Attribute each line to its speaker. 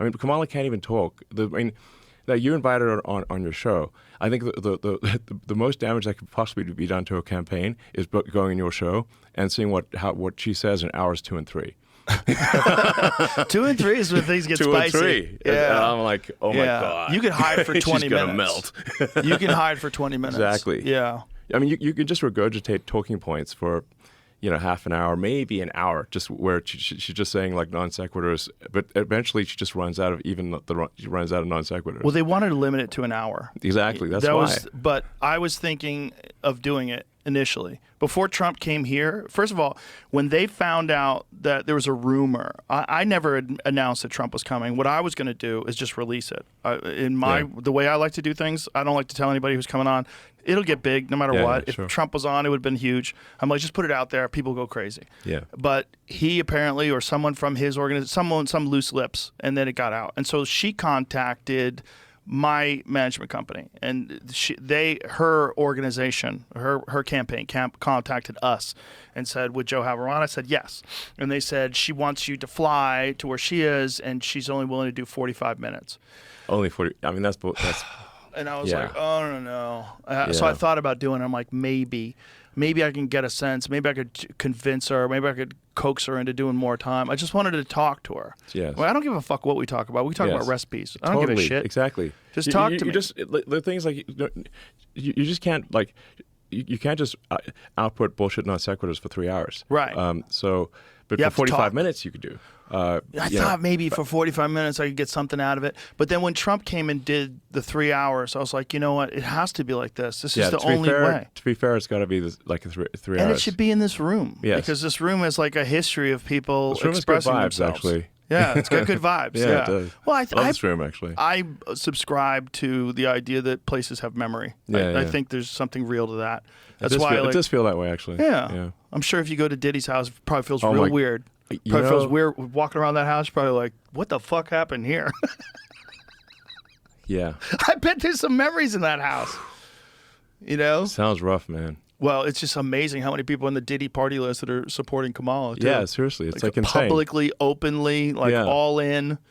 Speaker 1: I mean, Kamala can't even talk. I mean, that you invited her on your show. I think the most damage that could possibly be done to a campaign is going on your show and seeing what she says in hours 2 and 3.
Speaker 2: 2 and 3 is when things get
Speaker 1: 2
Speaker 2: spicy.
Speaker 1: and 3.
Speaker 2: Yeah.
Speaker 1: And I'm like, oh my God.
Speaker 2: You could hide for 20
Speaker 1: She's
Speaker 2: minutes.
Speaker 1: gonna melt.
Speaker 2: You can hide for 20 minutes.
Speaker 1: Exactly.
Speaker 2: Yeah.
Speaker 1: I mean, you can just regurgitate talking points for, half an hour, maybe an hour, just where she's just saying like non sequiturs, but eventually she just runs out of non sequiturs.
Speaker 2: Well, they wanted to limit it to an hour.
Speaker 1: Exactly. That's why.
Speaker 2: But I was thinking of doing it initially before Trump came here. First of all, when they found out that there was a rumor, I never announced that Trump was coming. What I was going to do is just release it. The way I like to do things, I don't like to tell anybody who's coming on. It'll get big no matter what. If Trump was on, it would have been huge. I'm like, just put it out there. People go crazy.
Speaker 1: Yeah.
Speaker 2: But he apparently, or someone from his organization, some loose lips, and then it got out. And so she contacted my management company, and her organization, her campaign contacted us and said, would Joe have her on? I said yes. And they said she wants you to fly to where she is, and she's only willing to do 45 minutes.
Speaker 1: Only 40. I mean, that's
Speaker 2: and I was like, oh, no. So I thought about doing it. I'm like, maybe I can get a sense. Maybe I could convince her. Maybe I could coax her into doing more time. I just wanted to talk to her.
Speaker 1: Yes.
Speaker 2: Well, I don't give a fuck what we talk about. We talk about recipes. I don't give a shit.
Speaker 1: Exactly.
Speaker 2: Just talk to me.
Speaker 1: The things like you just can't you can't just output bullshit non sequiturs for 3 hours.
Speaker 2: Right.
Speaker 1: But for 45 minutes you could do.
Speaker 2: I thought maybe for 45 minutes I could get something out of it. But then when Trump came and did the 3 hours, I was like, you know what? It has to be like this. This is the only way.
Speaker 1: To be fair, it's got to be like a 3 hours.
Speaker 2: And it should be in this room.
Speaker 1: Yes.
Speaker 2: Because this room is like a history of people expressing
Speaker 1: vibes,
Speaker 2: themselves.
Speaker 1: Actually.
Speaker 2: Yeah, it's got good vibes.
Speaker 1: Yeah, it does.
Speaker 2: Well,
Speaker 1: I love this room, actually.
Speaker 2: I subscribe to the idea that places have memory. I think there's something real to that. That's why
Speaker 1: it does feel that way, actually.
Speaker 2: Yeah. I'm sure if you go to Diddy's house, it probably feels real weird. Probably feels weird walking around that house. Probably like, what the fuck happened here?
Speaker 1: Yeah.
Speaker 2: I bet there's some memories in that house.
Speaker 1: Sounds rough, man.
Speaker 2: Well, it's just amazing how many people on the Diddy party list that are supporting Kamala. Too.
Speaker 1: Yeah, seriously, it's like insane.
Speaker 2: Publicly, openly, all in.